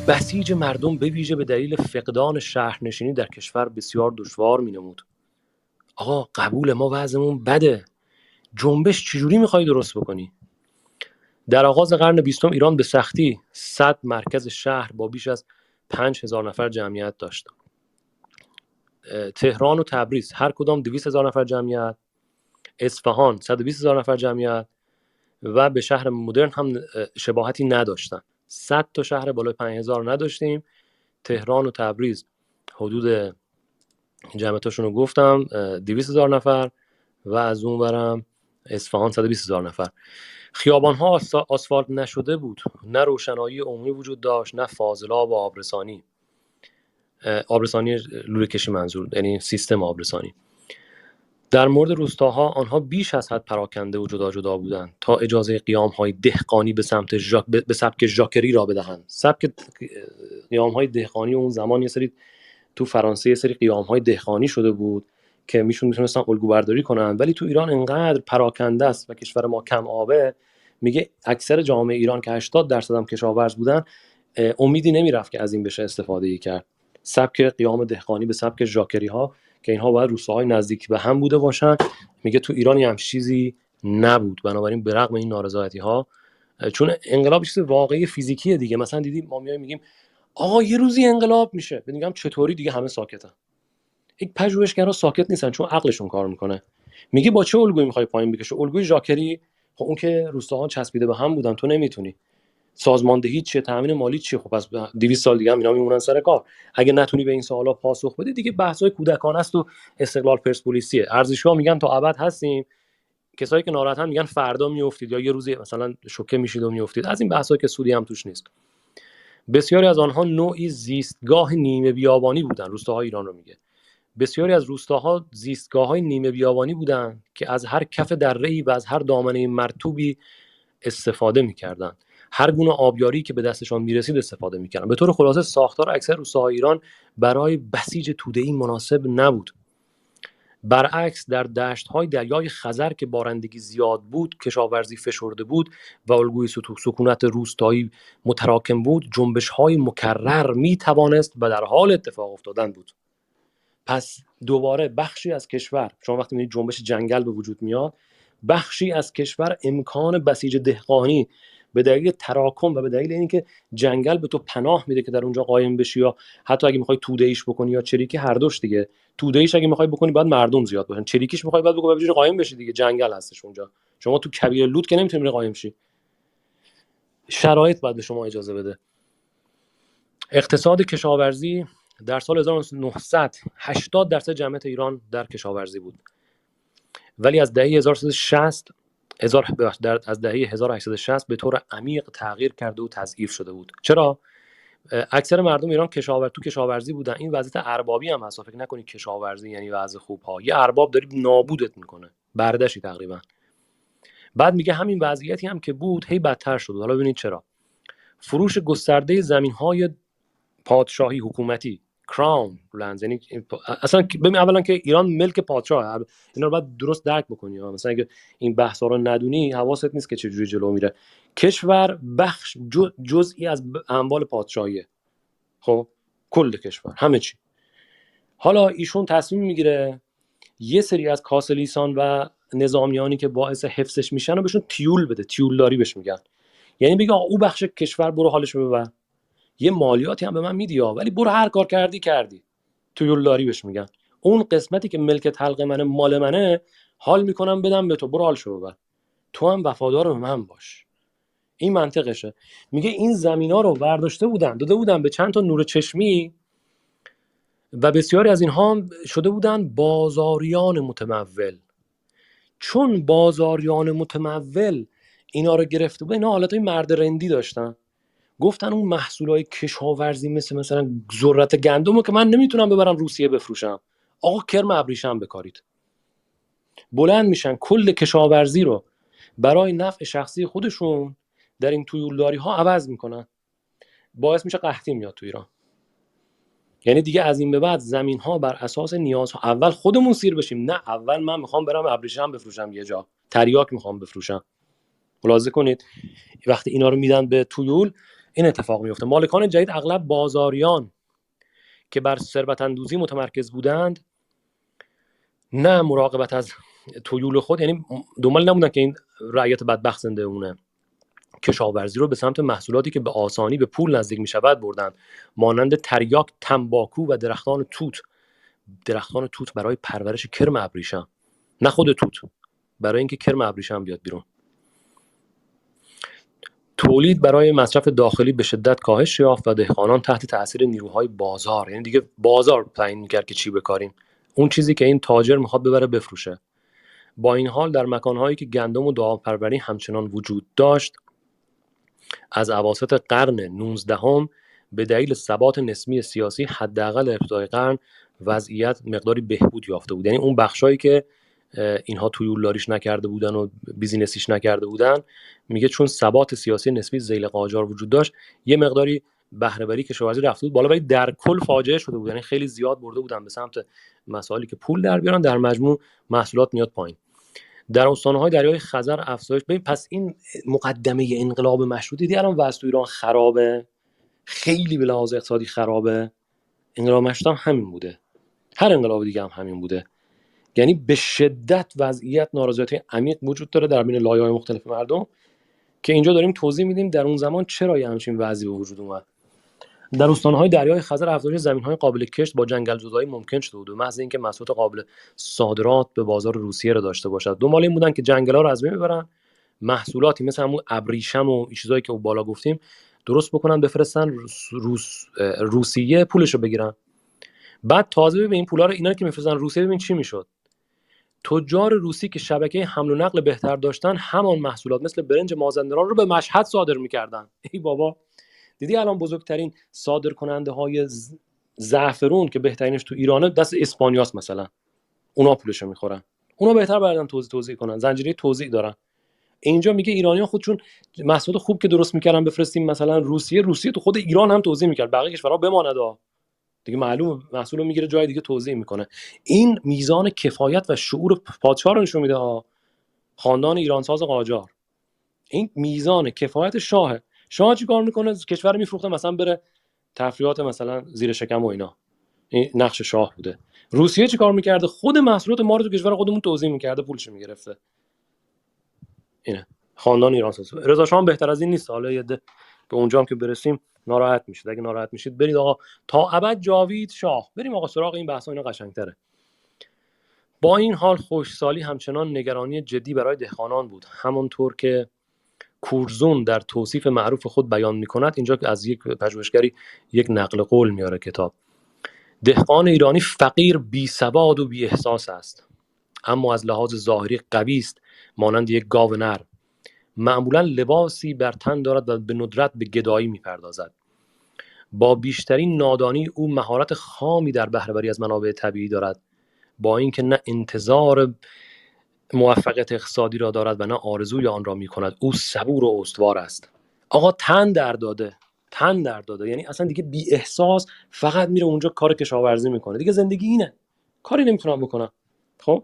بسیج مردم به ویژه به دلیل فقدان شهرنشینی در کشور بسیار دشوار می‌نمود. آقا قبول، ما وضعمون بده، جنبش چجوری میخوای درست بکنی؟ در آغاز قرن 20 ایران به سختی 100 مرکز شهر با بیش از 5000 نفر جمعیت داشت. تهران و تبریز هر کدام 200,000 نفر جمعیت، اصفهان 120,000 نفر جمعیت و به شهر مدرن هم شباهتی نداشتن. 100 تا شهر بالای 5000 نداشتیم. تهران و تبریز حدود جمعیتاشون رو گفتم 200,000 نفر و از اون برم اصفهان 120,000 نفر. خیابان‌ها آسفالت نشده بود، نه روشنایی عمومی وجود داشت، نه فاضلاب و آبرسانی لوله کشی منظور، یعنی سیستم آبرسانی. در مورد روستاها آنها بیش از حد پراکنده و جدا جدا بودند تا اجازه قیام‌های دهقانی به سبک ژاکری را بدهند. سبک قیام‌های دهقانی اون زمان یه سری تو فرانسه یه سری قیام‌های دهقانی شده بود که میتونستن الگو برداری کنن، ولی تو ایران انقدر پراکنده است و کشور ما کم آبه، میگه اکثر جامعه ایران که 80% هم کشاورز بودن، امیدی نمیرفت که از این بشه استفاده کرد. سبک قیام دهقانی به سبک ژاکری ها که اینها باید روستاهای نزدیک به هم بوده باشن، میگه تو ایران هم چیزی نبود. بنابراین به رغم این نارضایتی ها، چون انقلاب چیز واقعی فیزیکیه دیگه، مثلا دیدیم ما میگیم آقا یه روزی انقلاب میشه، میگم چطوری؟ دیگه همه ساکتن. یک پژوهشگرا ساکت نیستن چون عقلشون کار میکنه. میگه با چه الگویی میخوای پایین بکشه؟ الگوی ژاکری؟ خب اون که روستاها چسبیده به هم بودن، تو نمیتونی. سازماندهی چیه؟ تامین مالی چیه؟ خب پس 200 سال دیگه هم اینا میمونن سر کار. اگه نتونی به این سوالا پاسخ بدی، دیگه بحث‌های کودکانه است و استقلال پرسپولیسیه. ارزش‌ها میگن تا ابد هستیم، کسایی که ناراحتن میگن فردا میافتید یا یه روزی مثلا شوکه میشید و میافتید. از این بحث‌ها که سودی هم توش نیست. بسیاری از آنها نوعی زیستگاه نیمه بیابانی بودن. روستاهای ایران رو میگه. بسیاری از روستاها زیستگاه‌های نیمه بیابانی بودند که از هر کف دره‌ای و از هر دامنه مرطوبی استفاده می‌کردند. هر گونه آبیاری که به دستشان می‌رسید استفاده می‌کردند. به طور خلاصه ساختار اکثر روستاهای ایران برای بسیج توده‌ای مناسب نبود. برعکس در دشت‌های دریای خزر که بارندگی زیاد بود، کشاورزی فشرده بود و الگوی سکونت روستایی متراکم بود، جنبش‌های مکرر می‌توانست و در حال اتفاق افتادن بود. پس دوباره بخشی از کشور، شما وقتی می‌بینید جنبش جنگل به وجود میاد، بخشی از کشور امکان بسیج دهقانی به دلیل تراکم و به دلیل اینکه جنگل به تو پناه میده که در اونجا قایم بشی، یا حتی اگه میخوای توده‌ایش بکنی یا چریکی، هر دوش دیگه. توده‌ایش اگه میخوای بکنی باید مردم زیاد باشن، چریکیش میخوای باید بگو بجوری قایم بشی دیگه، جنگل هستش اونجا. شما تو کویر لوت که نمیتونی قایم شی، شرایط باید به شما اجازه بده. اقتصاد کشاورزی در سال 1900 80% جمعیت ایران در کشاورزی بود، ولی از دهه 1360 از دهه 1860 به طور عمیق تغییر کرده و تضعیف شده بود. چرا؟ اکثر مردم ایران کشاورزی بودن. این وضعیت اربابی هم هست، فکر نکنید کشاورزی یعنی وضع خوب ها. یه ارباب داره نابودت میکنه، بردشی تقریبا. بعد میگه همین وضعیتی هم که بود هی بدتر شد. حالا ببینید چرا. فروش گسترده زمین‌های پادشاهی حکومتی، کراون لندز، یعنی اصلا ببین اولا که ایران ملک پادشاه، اینا رو باید درست درک بکنی. مثلا اگه این بحثا رو ندونی حواست نیست که چه جوری جلو میره. کشور بخش جزئی از اموال پادشاهیه. خب کل کشور همه چی. حالا ایشون تصمیم میگیره یه سری از کاسلیسان و نظامیانی که باعث حفظش میشن و بهشون تیول بده. تیولداری بهش میگن. یعنی بگه او بخش کشور برو حالش رو ببر، یه مالیاتی هم به من میدی ولی برو هر کار کردی. تویولداری بهش میگن. اون قسمتی که ملک حلق منه، مال منه، حال میکنم بدم به تو، برو حالشو ببر، تو هم وفادار به من باش. این منطقشه. میگه این زمینا رو برداشته بودن داده بودن به چند تا نور چشمی و بسیاری از اینها شده بودن بازاریان متمول. چون بازاریان متمول اینا رو گرفته بودن، اینا حالتای مرد رندی داشتن. گفتن اون محصولای کشاورزی مثلا ذرت گندمو که من نمیتونم ببرم روسیه بفروشم، آقا کرم ابریشم بکارید. بلند میشن کل کشاورزی رو برای نفع شخصی خودشون در این تویولداری ها عوض میکنن. باعث میشه قحطی میاد تو ایران. یعنی دیگه از این به بعد زمین ها بر اساس نیازها، اول خودمون سیر بشیم، نه اول من میخوام برم ابریشم بفروشم، یه جا تریاک میخوام بفروشم. ملاحظه کنید وقتی اینا رو میدن به تویول، این اتفاق میفته. مالکان جدید اغلب بازاریان که بر ثروت اندوزی متمرکز بودند، نه مراقبت از تویول خود، یعنی دنبال نبودن که این رعیت بدبخت زنده اونه، کشاورزی رو به سمت محصولاتی که به آسانی به پول نزدیک می‌شود بردند، مانند تریاک، تنباکو و درختان توت برای پرورش کرم ابریشم، نه خود توت، برای اینکه کرم ابریشم بیاد بیرون. تولید برای مصرف داخلی به شدت کاهش یافت و دهقانان تحت تاثیر نیروهای بازار، یعنی دیگه بازار تعیین می‌کرد که چی بکاریم، اون چیزی که این تاجر میخواد ببره بفروشه. با این حال در مکانهایی که گندم و داوطلبی همچنان وجود داشت، از اواسط قرن 19 به دلیل ثبات نسبی سیاسی حداقل ابتدای قرن وضعیت مقداری بهبود یافته بود. یعنی اون بخشایی که اینها تویولداریش نکرده بودن و بیزینسیش نکرده بودن، میگه چون ثبات سیاسی نسبی ذیل قاجار وجود داشت، یه مقداری بهره وری کشاورزی رفته بود بالا، ولی در کل فاجعه شده بود. یعنی خیلی زیاد برده بودن به سمت مسائلی که پول در بیارن، در مجموع محصولات میاد پایین. در استانهای دریای خزر افزایش. ببین پس این مقدمه انقلاب مشروطه دیگه الان وضع تو ایران خرابه، خیلی به لحاظ اقتصادی خرابه. انقلاب مشروطه هم همین بوده، هر انقلاب دیگه هم همین بوده. یعنی به شدت وضعیت نارضایتی عمیق وجود داره در بین لایه‌های مختلف مردم که اینجا داریم توضیح میدیم در اون زمان چرا یه همچین وضعی به وجود اومد. در استانهای دریای خزر افزایش زمین‌های قابل کشت با جنگل زدایی ممکن شده بود، محض اینکه محصولات قابل صادرات به بازار روسیه را داشته باشد. دنبال این بودن که جنگل‌ها رو از بین ببرن، محصولاتی مثل همون ابریشم و چیزایی که بالا گفتیم درست بکنن، بفرستن روسیه، پولش رو بگیرن. بعد تازه ببین این پولا رو اینا که میفرستن روسیه، ببین چی میشد. تجار روسی که شبکه حمل و نقل بهتر داشتن، همان محصولات مثل برنج مازندران رو به مشهد صادر میکردن. ای بابا، دیدی الان بزرگترین صادر کننده های زعفرون که بهترینش تو ایرانه دست اسپانیاست مثلا، اونا پولشو میخورن، اونا بهتر بردن توزیع کنن، زنجیره توزیع دارن. اینجا میگه ایرانیان خودشون محصولات خوب که درست میکردن بفرستیم مثلا روسیه تو خود ایران هم توزیع میکرد، بقیه کشورها بماند دیگه، معلومه محصول رو میگیره جای دیگه توزیع میکنه. این میزان کفایت و شعور پادشاه رو نشون میده. خاندان ایرانساز قاجار، این میزان کفایت شاهه. شاه چی کار میکنه؟ کشور میفروخته مثلا بره تفریحات مثلا زیر شکم و اینا، این نقش شاه بوده. روسیه چی کار میکرده؟ خود محصولات ما رو تو کشور خودمون توزیع میکرده، پولش میگرفته. اینه خاندان ایرانساز. رضا شاه بهتر از این نیست. حالا یه به اونجا هم که برسیم ناراحت میشید. اگه ناراحت میشید برید آقا تا ابد جاوید شاه، بریم آقا سراغ این بحثا، اینا قشنگتره. با این حال خشکسالی همچنان نگرانی جدی برای دهقانان بود، همانطور که کورزون در توصیف معروف خود بیان میکند. اینجا که از یک پژوهشگری یک نقل قول میاره کتاب: دهقان ایرانی فقیر، بی سواد و بی احساس است، اما از لحاظ ظاهری قوی است، مانند یک گاو نر. معمولا لباسی بر تن دارد و به ندرت به گدایی میپردازد. با بیشترین نادانی او مهارت خامی در بهره‌وری از منابع طبیعی دارد، با اینکه نه انتظار موفقیت اقتصادی را دارد و نه آرزوی آن را میکند. او صبور و استوار است. آقا تن در داده، یعنی اصلا دیگه بی احساس، فقط میره اونجا کار کشاورزی میکنه، دیگه زندگی اینه، کاری نمیتونم بکنم. خب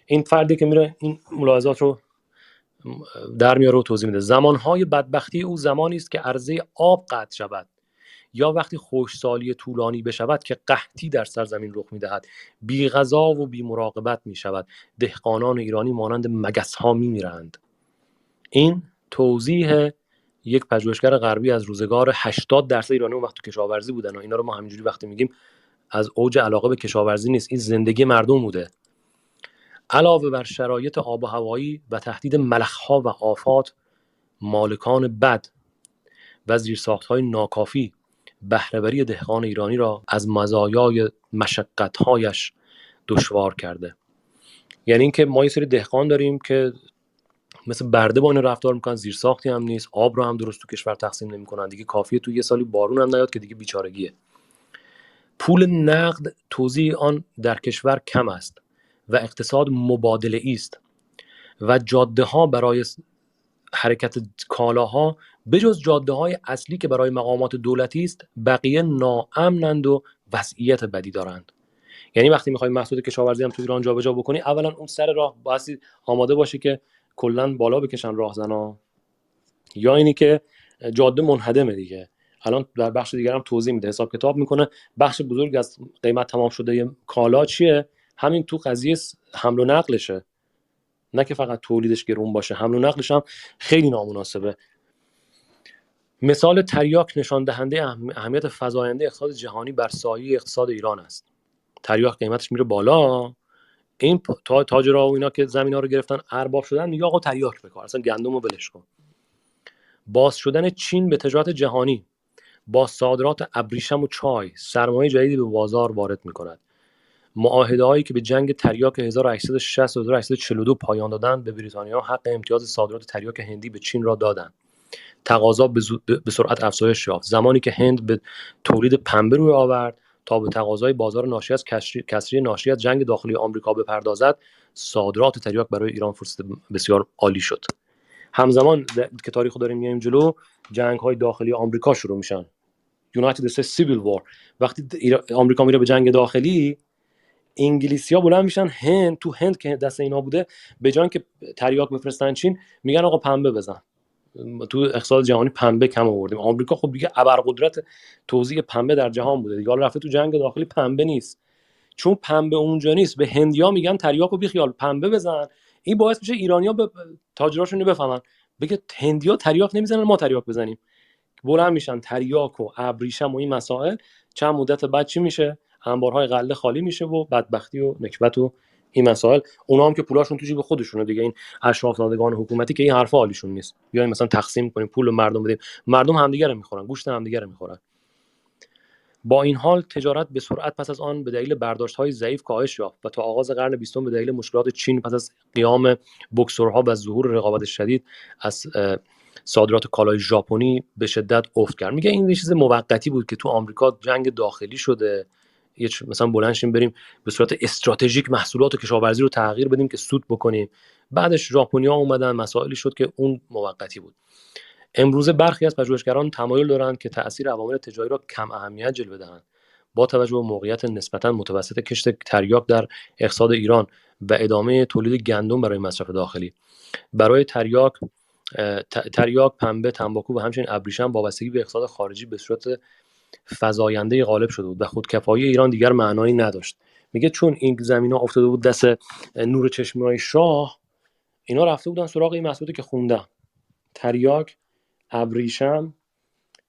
این فردی که میره این ملاحظات رو در میاره و توضیح میده: زمانهای بدبختی او زمانی است که عرضه آب قطع شود، یا وقتی خشکسالی طولانی بشود که قحطی در سرزمین رخ میدهد، بی غذا و بی مراقبت میشود. دهقانان ایرانی مانند مگس ها میمیرند. این توضیح یک پژوهشگر غربی از روزگار 80% ایرانی اون وقت تو کشاورزی بودن. اینا رو ما همینجوری وقتی میگیم از اوج علاقه به کشاورزی نیست، این زندگی مردم بوده. علاوه بر شرایط آب و هوایی و تهدید ملخ‌ها و آفات، مالکان بد و زیرساخت‌های ناکافی بهره‌وری دهقان ایرانی را از مزایای مشقت‌هایش دشوار کرده. یعنی اینکه ما یه سری دهقان داریم که مثل برده با اینا رفتار میکنن، زیرساختی هم نیست، آب رو هم درست تو کشور تقسیم نمیکنن، دیگه کافیه تو یه سالی بارون هم نیاد که دیگه بیچارگیه. پول نقد توزیع آن در کشور کم است و اقتصاد مبادله‌ای است و جاده ها برای حرکت کالاها بجز جاده های اصلی که برای مقامات دولتی است، بقیه ناامنند و وضعیت بدی دارند. یعنی وقتی میخوای محصول کشاورزی هم تو ایران جابجا بکنی، اولا اون سر راه باید آماده باشه که کلا بالا بکشن راهزنا، یا اینی که جاده منهدمه دیگه. الان در بخش دیگر هم توضیح میده، حساب کتاب میکنه بخش بزرگ از قیمت تمام شده کالا چیه، همین تو قضیه حمل و نقلشه، نه که فقط تولیدش گرون باشه، حمل و نقلش هم خیلی نامناسبه. مثال تریاک نشان دهنده اهمیت فزاینده اقتصاد جهانی بر سایه اقتصاد ایران است. تریاک قیمتش میره بالا، این تاجرها و اینا که زمینا رو گرفتن ارباب شدن، میگه آقا تریاک بکار، اصلا گندم رو ولش کن. باز شدن چین به تجارت جهانی با صادرات ابریشم و چای سرمایه جدیدی به بازار وارد می‌کند. معاهده‌هایی که به جنگ تریاک 1860 و 1842 پایان دادند به بریتانیا حق امتیاز صادرات تریاک هندی به چین را دادند. تقاضا به سرعت افزایش یافت، زمانی که هند به تولید پنبه روی آورد تا به تقاضای بازار ناشی از کسری ناشی از جنگ داخلی آمریکا بپردازد. صادرات تریاک برای ایران فرصت بسیار عالی شد. همزمان که تاریخو داریم میایم جلو، جنگ‌های داخلی آمریکا شروع میشن. یونایتد استیتس سیویل وار. وقتی آمریکا میره به جنگ داخلی، انگلیسی‌ها بلند میشن تو هند که دست اینا بوده، به جای که تریاک بفرستن چین، میگن آقا پنبه بزن. تو اقتصاد جهانی پنبه کم آوردیم. آمریکا خب دیگه ابرقدرت توزیع پنبه در جهان بوده دیگه، حالا رفته تو جنگ داخلی پنبه نیست. چون پنبه اونجا نیست، به هندیا میگن تریاکو بی خیال پنبه بزن. این باعث میشه ایرانیا به تاجراشون بفهمن، بگه هندیا تریاک نمیزنن ما تریاک بزنیم. بلند میشن تریاک و ابریشم و این مسائل. چند مدت بعد چی میشه؟ انبارهای غله خالی میشه و بدبختی و نکبت و این مسائل. اونا هم که پولاشون تو جیب خودشونه دیگه، این اشرافزادگان حکومتی که این حرفا حالیشون نیست، بیایم مثلا تقسیم کنیم پول رو مردم بدیم، مردم همدیگه رو میخورن، گوشت همدیگه رو میخورن. با این حال تجارت به سرعت پس از آن به دلیل برداشت‌های ضعیف کاهش یافت و تا آغاز قرن بیستم به دلیل مشکلات چین پس از قیام بوکسورها و ظهور رقابت شدید از صادرات کالای ژاپنی به شدت افت کرد. میگه این یه چیز موقتی بود که تو آمریکا جنگ داخلی شده، مثلا بلند شیم بریم به صورت استراتژیک محصولات و کشاورزی رو تغییر بدیم که سود بکنیم. بعدش ژاپنی‌ها اومدن، مسائلی شد که اون موقتی بود. امروزه برخی از پژوهشگران تمایل دارند که تأثیر عوامل تجاری را کم اهمیت جلوه دهند. با توجه به موقعیت نسبتاً متوسط کشت تریاک در اقتصاد ایران و ادامه تولید گندم برای مصرف داخلی، برای تریاک، پنبه، تنباکو و همچنین ابریشم وابستگی به اقتصاد خارجی به صورت فزاینده غالب شده بود و خودکفایی ایران دیگر معنایی نداشت. میگه چون این زمینا افتاده بود دست نور چشمی‌های شاه، اینا رفته بودن سراغ این محصولاتی که خوندم: تریاک، ابریشم،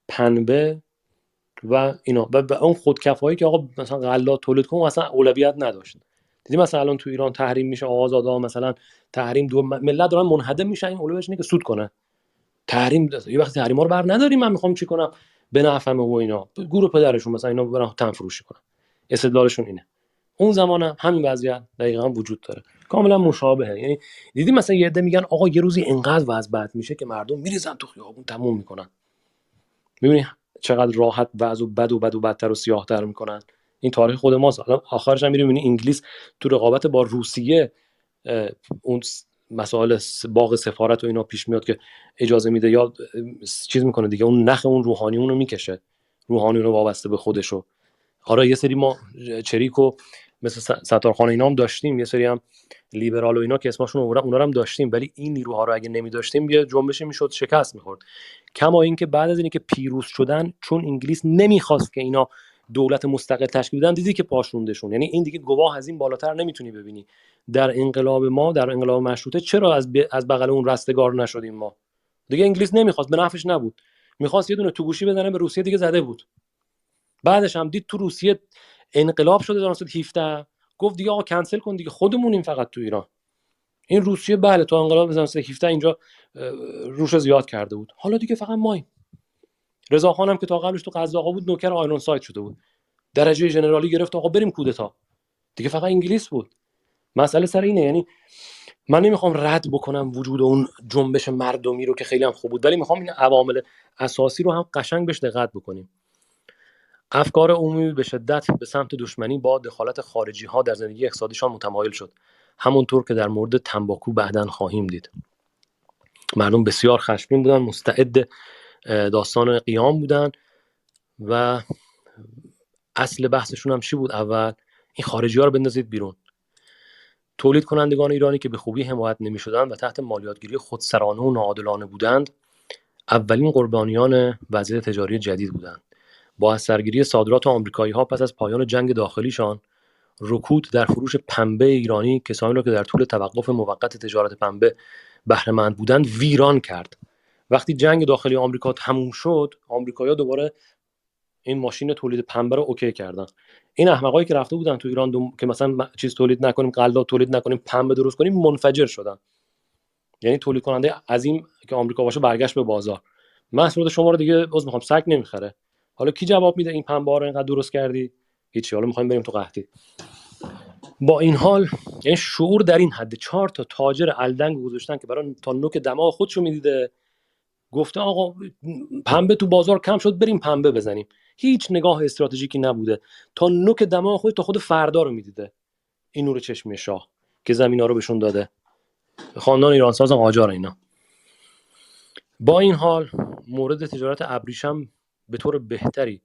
پنبه و اینا. و اون خودکفایی که آقا مثلا غلات تولید کنه اصلا اولویت نداشت. دیدی مثلا الان تو ایران تحریم میشه، آزادا مثلا تحریم، دو ملت دارن منهدم میشن، این اولویتش اینه که سود کنه. تحریم یه وقتی تحریما رو بر نداریم، من میخوام چی کنم به نفعم و اینا، گور پدرشون مثلا اینا برن تن فروشی کنن، استدلالشون اینه. اون زمان هم همین وضعیت دقیقاً وجود داره، کاملا مشابهه. یعنی دیدی مثلا یه عده میگن آقا یه روزی انقدر وضع بد میشه که مردم میریزن تو خیابون تموم میکنن. میبینی چقدر راحت وضع و بد و بدتر و سیاه‌تر میکنن. این تاریخ خود ماست. آخرش هم میبینی انگلیس تو رقابت با روسیه اون مسائل باغ سفارت و اینا پیش میاد که اجازه میده یا چیز میکنه دیگه، اون نخ اون روحانی اون رو میکشه، روحانی رو وابسته به خودشو. آره یه سری ما چریکو مثل ستارخان اینا هم داشتیم، یه سری هم لیبرال و اینا که اسمشون رو اونا رو هم داشتیم، ولی این نیروها رو اگه نمی‌داشتیم یه جنبشی میشد شکست می‌خورد. کما اینکه بعد از اینکه پیروز شدن، چون انگلیس نمیخواست که اینا دولت مستقل تشکیل بدن، دیدی که پاشوندشون. یعنی این دیگه گواه از این بالاتر نمیتونی ببینی. در انقلاب ما، در انقلاب مشروطه، چرا از بغل اون رستگار نشدیم ما؟ دیگه انگلیس نمیخواست، به نفعش نبود. میخواست یه دونه تو گوشی بزنه به روسیه، دیگه زده بود. بعدش هم دید تو روسیه انقلاب شده 1917، گفت دیگه آقا کنسل کن دیگه، خودمونیم فقط تو ایران. این روسیه بله تو انقلاب 1917 اینجا روش زیاد کرده بود، حالا دیگه فقط مایم. رضاخان هم که تا قبلش تو قزاقا بود نوکر آیرون سایت شده بود، درجه ژنرالی گرفت، آقا بریم کودتا. دیگه فقط انگلیس بود. مسئله سر اینه. یعنی من نمیخوام رد بکنم وجود اون جنبش مردمی رو که خیلی هم خوب بود، ولی میخوام این عوامل اساسی رو هم قشنگ بهش دقت بکنیم. افکار عمومی به شدت به سمت دشمنی با دخالت خارجی ها در زندگی اقتصادیشان متمایل شد، همونطور که در مورد تنباکو بعداً خواهیم دید. مردم بسیار خشمگین بودن، مستعد داستان قیام بودن و اصل بحثشون هم چی بود؟ اول این خارجی ها رو بندازید بیرون. تولید کنندگان ایرانی که به خوبی حمایت نمی‌شدند و تحت مالیاتگیری خودسرانه و ناعادلانه بودند، اولین قربانیان وضعیت تجاری جدید بودند. با از سرگیری صادرات آمریکایی‌ها پس از پایان جنگ داخلیشان، رکود در فروش پنبه ایرانی کسانی را که در طول توقف موقت تجارت پنبه بهره‌مند بودند ویران کرد. وقتی جنگ داخلی آمریکا تموم شد، آمریکایی‌ها دوباره این ماشین تولید پنبه رو اوکی کردن. این احمقایی که رفته بودن تو ایران که مثلا چیز تولید نکنیم، غلات تولید نکنیم، پنبه درست کنیم، منفجر شدن. یعنی تولید کننده عظیم که آمریکا باشه برگشت به بازار. محصولات شما رو دیگه عذر میخوام سگ نمیخره. حالا کی جواب میده این پنبه رو اینقدر درست کردی؟ هیچی. حالا میخوایم بریم تو قحطی. با این حال یعنی شعور در این حد 4 تا تاجر الدنگ گذاشتن که برای تا نوک دماغ خودشو میدیده، گفته آقا پنبه تو بازار کم شد بریم پنبه بزنیم. هیچ نگاه استراتژیکی نبوده، تا نوک دماغ خود تا خود فردا رو میدیده. این نور چشمی شاه که زمینا رو بهشون داده، خاندان ایرانساز قاجار اینا. با این حال مورد تجارت ابریشم به طور بهتری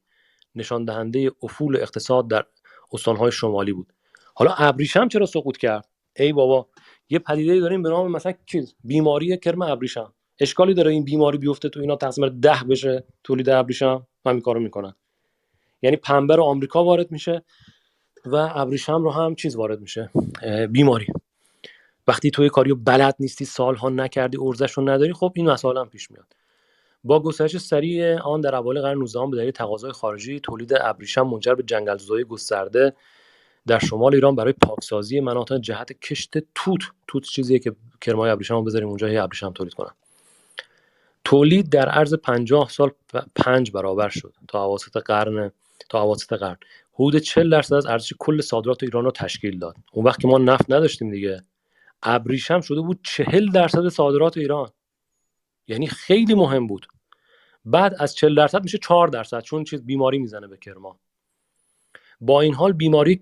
نشان دهنده افول اقتصاد در استان‌های شمالی بود. حالا ابریشم چرا سقوط کرد؟ ای بابا، یه پدیده داریم به نام مثلا چیز بیماری کرم ابریشم. اشکالی داره این بیماری بیفته تو اینا تقسیم 10 بشه تولید ابریشم؟ همین کارو میکنن. یعنی پنبه رو آمریکا وارد میشه و ابریشم رو هم چیز وارد میشه، بیماری. وقتی توی کاریو بلد نیستی، سالها نکردی، ارزش رو نداری، خب این مسائل هم پیش میاد. با گسترش سریع آن در اوایل قرن 19 به دلیل تقاضای خارجی، تولید ابریشم منجر به جنگل‌زدایی گسترده در شمال ایران برای پاکسازی مناطق جهت کشت توت چیزیه که کرمای ابریشم رو بذاریم اونجا هی ابریشم تولید کنن. تولید در عرض 50 سال 5 برابر شد تا اواسط قرن. حدود 40% از ارزش کل صادرات ایران رو تشکیل داد. اون وقت که ما نفت نداشتیم دیگه، ابریشم شده بود 40% صادرات ایران. یعنی خیلی مهم بود. بعد از 40% میشه 4%، چون چیز بیماری میزنه به کرما. با این حال بیماری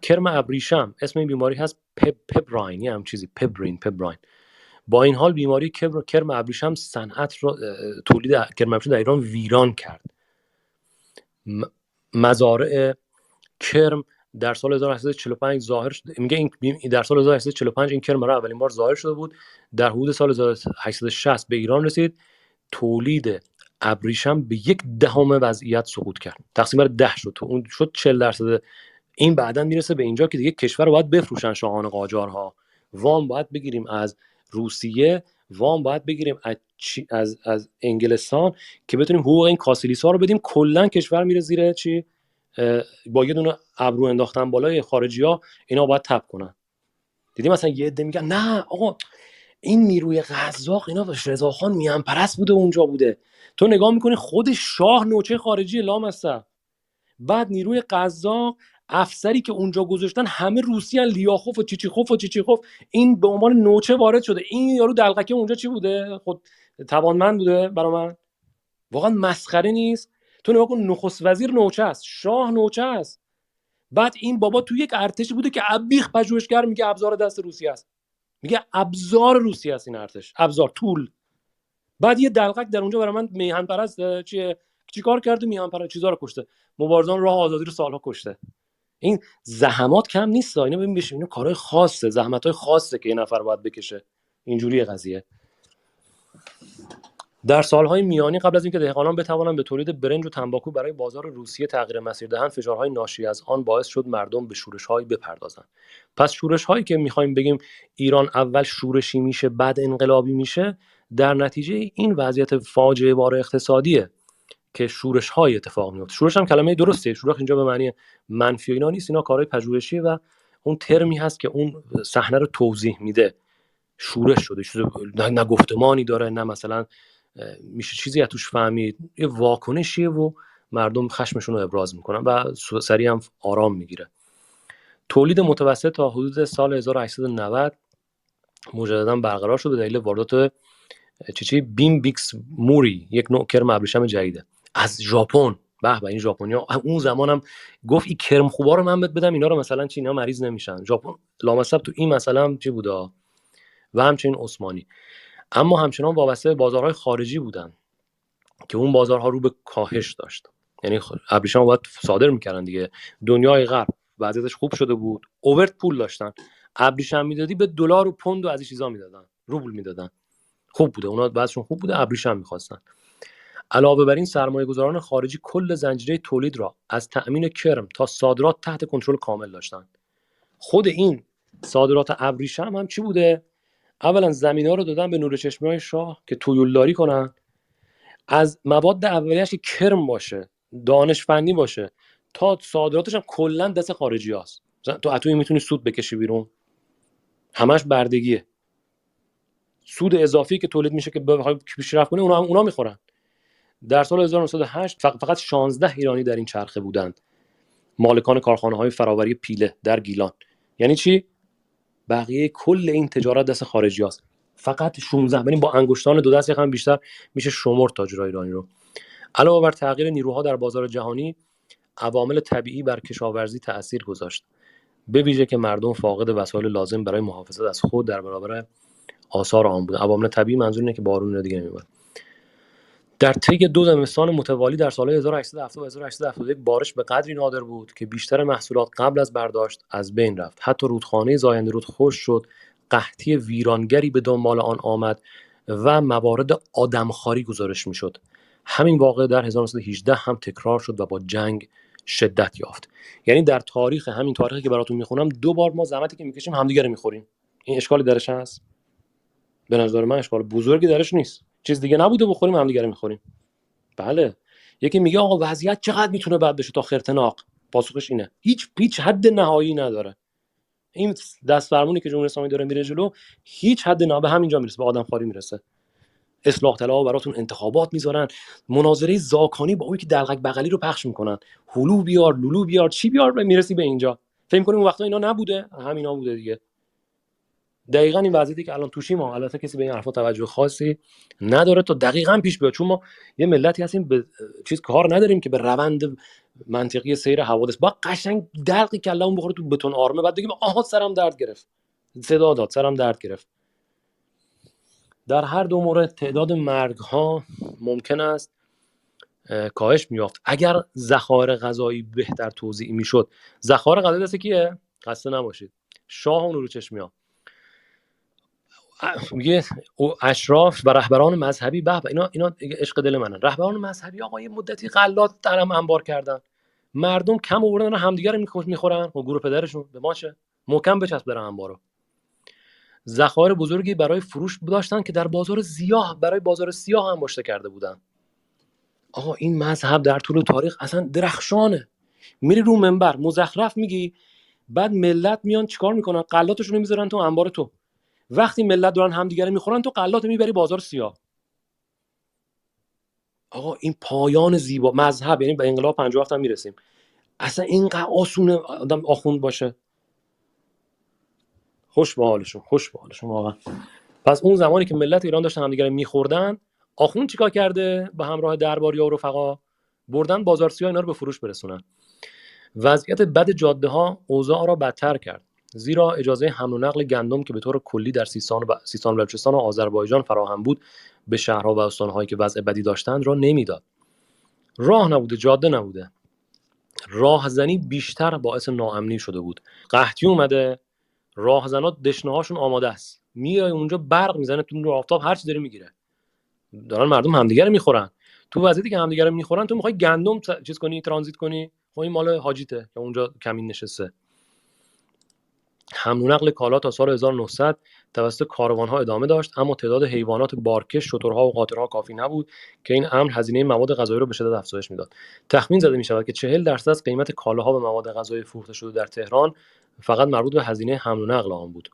کرم ابریشم، اسم این بیماری هست پبراین، یه هم چیزی پبراین. با این حال بیماری کرم ابریشم صنعت رو تولید کرم ابریشم در ایران ویران کرد. مزارع کرم در سال 1845 ظاهر شد. میگه این در سال 1845 این کرم را اولین بار ظاهر شده بود. در حدود سال 1860 به ایران رسید. تولید ابریشم به 1/10 وضعیت سقوط کرد، تقسیم بر 10 شد، اون شد 40%. این بعداً میرسه به اینجا که دیگه کشور رو باید بفروشن شاهان قاجارها. وام باید بگیریم از روسیه، وام باید بگیریم از انگلستان که بتونیم حقوق این کاسیلیسا رو بدیم. کلا کشور میره زیر چی؟ با یه دونه ابرو انداختن بالای خارجی‌ها، اینا باید تپ کنن. دیدی مثلا یه عده میگن نه آقا این نیروی قزاق اینا رضاخان میهن پرست بوده اونجا بوده. تو نگاه میکنی خود شاه نوچه خارجی لامصب، بعد نیروی قزاق افسری که اونجا گذاشتن همه روسی ان، لیاخوف و چیچیخوف. این به عنوان نوچه وارد شده. این یارو دلقکی اونجا چی بوده؟ خود توانمند بوده. برا من واقعا مسخره نیست. تو نگاه کن، نخست وزیر نوچه است، شاه نوچه است، بعد این بابا تو یک ارتشی بوده که ابیخ پژوهشگر میگه ابزار دست روسیه است، میگه ابزار روسیه است این ارتش، ابزار طول. بعد یه دلقک در اونجا برای من میهن پرست چیکار کرده؟ میهن پرست چیزا رو کشته، مبارزان راه آزادی رو سالها کشته. این زحمات کم نیست، اینا ببین بشه، اینا کارهای خاصه، زحمتای خاصه که یه نفر باید بکشه. اینجوریه قضیه. در سالهای میانی قبل از اینکه دهقانان بتوانند به تولید برنج و تنباکو برای بازار روسیه تغییر مسیر دهند، فشارهای ناشی از آن باعث شد مردم به شورش‌هایی بپردازند. پس شورش‌هایی که می‌خوایم بگیم ایران اول شورشی میشه بعد انقلابی میشه، در نتیجه این وضعیت فاجعه بار اقتصادیه که شورش‌های اتفاق میفته. شورش هم کلمه درسته، شورش اینجا به معنی منفی اینا نیست، اینا کارهای پژوهشی و اون ترمی هست که اون صحنه رو توضیح میده. شورش شده، نه گفتمانی داره، نه مثلا میشه چیزی از توش فهمید، یه واکنشیه و مردم خشمشون رو ابراز میکنن و سریع هم آرام میگیره. تولید متوسط تا حدود سال 1890 مجددا برقرار شد به دلیل واردات بیم بیکس موری، یک نوع کرم ابریشم جدیده از ژاپن. به این ژاپنیا اون زمانم گفت این کرم خوبا رو من بدم اینا رو مثلا چینا مریض نمیشن. ژاپن لامصب تو این مثلا هم چی بودا و همچنین عثمانی. اما همچنان وابسته به بازارهای خارجی بودن که اون بازارها رو به کاهش داشت. یعنی ابریشم باید صادر میکردن دیگه. دنیای غرب وضعیتش خوب شده بود، اوورد پول داشتن، ابریشم میدادی به دلار و پوند و از این چیزا میدادن، روبل میدادن. خوب بوده، اونا بعضشون خوب بوده، ابریشم می‌خواستن. علاوه بر این سرمایه‌گذاران خارجی کل زنجیره تولید را از تأمین کرم تا صادرات تحت کنترل کامل داشتند. خود این صادرات ابریشم هم چی بوده؟ اولا زمینا رو دادن به نورچشمی‌های شاه که تویولداری کنن، از مواد اولیه‌اش که کرم باشه، دانش فنی باشه، تا صادراتش هم کلا دست خارجی‌هاست. مثلا تو اتوی میتونی سود بکشی بیرون، همش بردگیه. سود اضافی که تولید میشه که بخوای پیشرفت کنی، اونا میخورن. در سال 1908 فقط 16 ایرانی در این چرخه بودند، مالکان کارخانه‌های فراوری پیله در گیلان. یعنی چی؟ بقیه کل این تجارت دست خارجی‌هاست. فقط 16، یعنی با انگشتان دو دست یکم بیشتر میشه شمرد تاجرای ایرانی رو. علاوه بر تغییر نیروها در بازار جهانی، عوامل طبیعی بر کشاورزی تأثیر گذاشت، به ویژه که مردم فاقد وسایل لازم برای محافظت از خود در برابر آثار آن بودند. عوامل طبیعی منظور اینه که بارون دیگه نمیاد. در طی 2 زمستان متوالی در سال‌های 1870 و 1871 بارش به قدری نادر بود که بیشتر محصولات قبل از برداشت از بین رفت. حتی رودخانه زاینده رود خشک شد، قحطی ویرانگری به دنبال آن آمد و موارد آدمخواری گزارش می‌شد. همین واقعه در 1918 هم تکرار شد و با جنگ شدت یافت. یعنی در تاریخ، همین تاریخی که براتون میخونم، 2 بار ما زحمتی که میکشیم همدیگه رو میخوریم. این اشکالی درش هست؟ به نظر من اشکال بزرگی درش نیست. چیز دیگه نبوده بخوریم همدیگه رو میخوریم. بله. یکی میگه آقا وضعیت چقدر میتونه بد بشه تا خرتناق؟ پاسخش اینه هیچ حد نهایی نداره. این دست فرمونی که جمهوری اسلامی داره میره جلو، هیچ حد نهایی به همینجا میرسه، به آدمخواری میرسه. اصلاح طلبها براتون انتخابات میذارن، مناظره زاکانی با اون که دلغک بغلی رو پخش میکنن، هلو بیار لولو بیار چی بیار، میرسی به اینجا. فکر کنیم اون وقتا اینا نبوده؟ همینا بوده دیگه. دقیقاً این وضعیتی که الان توشیم، البته کسی به این حرفا توجه خاصی نداره تا دقیقاً پیش بیاد، چون ما یه ملتی هستیم به چیز کار نداریم که به روند منطقی سیر حوادث با قشنگ دلقی کلمون بخوره تو بتون آرمه، بعد بگیم آها سرم درد گرفت، صدا داد سرم درد گرفت. در هر دو مورد تعداد مرگ ها ممکن است کاهش می‌یافت اگر ذخایر غذایی بهتر توزیع میشد. ذخایر غذایی دست کیه؟ خسته نباشید، شاه و نورچشمی‌ها. میگه اشراف و رهبران مذهبی، به اینا عشق دل منن. رهبران مذهبی آقا یه مدتی غلات درم انبار کردن، مردم کم آوردن همدیگه رو میخورن و گور پدرشون به ما چه؟ محکم بچسب در انبارو. ذخایر بزرگی برای فروش داشتن که در برای بازار سیاه هم باشته کرده بودن. آقا این مذهب در طول تاریخ اصلا درخشانه. میری رو منبر مزخرف میگی، بعد ملت میان چیکار میکنن؟ غلاتشون رو میذارن تو انبار تو. وقتی ملت دارن همدیگه رو میخورن، تو غلات میبری بازار سیاه. آقا این پایان زیبا مذهب، یعنی به انقلاب 57 هم میرسیم. اصلا اینقدر آسونه آدم آخوند باشه؟ خوش به حالشون واقعا. پس اون زمانی که ملت ایران داشتن همدیگه رو میخوردن، آخوند چیکار کرده؟ به همراه درباریا و رفقا بردن بازار سیاه اینا رو به فروش برسونن. وضعیت بد جاده ها اوضاع را بدتر کرد، زیرا اجازه حمل و نقل گندم که به طور کلی در سیستان و بلوچستان و آذربایجان فراهم بود به شهرها و استان‌هایی که وضع بدی داشتند را نمیداد. راه نبوده، جاده نبوده، راهزنی بیشتر باعث ناامنی شده بود. قحطی اومده، راهزنا دشنه‌هاشون آماده است، میای اونجا برق میزنه تو نور آفتاب، هر چی داره میگیره. دارن مردم همدیگه رو میخورن. تو وضعیتی که همدیگه رو میخورن، تو میخوای گندم چیز کنی، ترانزیت کنی؟ خب این مال حاجیته که اونجا کمین نشسته. حمل و نقل کالا تا سال 1900 توسط کاروان‌ها ادامه داشت، اما تعداد حیوانات بارکش، شترها و قاطرها کافی نبود که این امر هزینه مواد غذایی را به شدت افزایش میداد. تخمین زده می‌شود که 40% از قیمت کالاها و مواد غذایی فروخته شده در تهران فقط مربوط به هزینه حمل و نقل آن بود.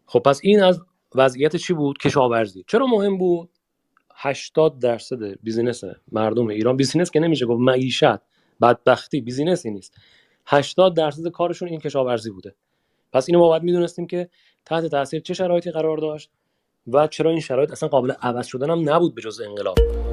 خب پس این از وضعیت چی بود؟ کشاورزی. چرا مهم بود؟ 80% بیزینس مردم ایران، بیزینس که نمیشه گفت، معیشت، بدبختی بیزینسی نیست. 80% کارشون این کشاورزی بوده. پس اینو ما باید میدونستیم که تحت تاثیر چه شرایطی قرار داشت و چرا این شرایط اصلا قابل عوض شدن هم نبود به جز انقلاب.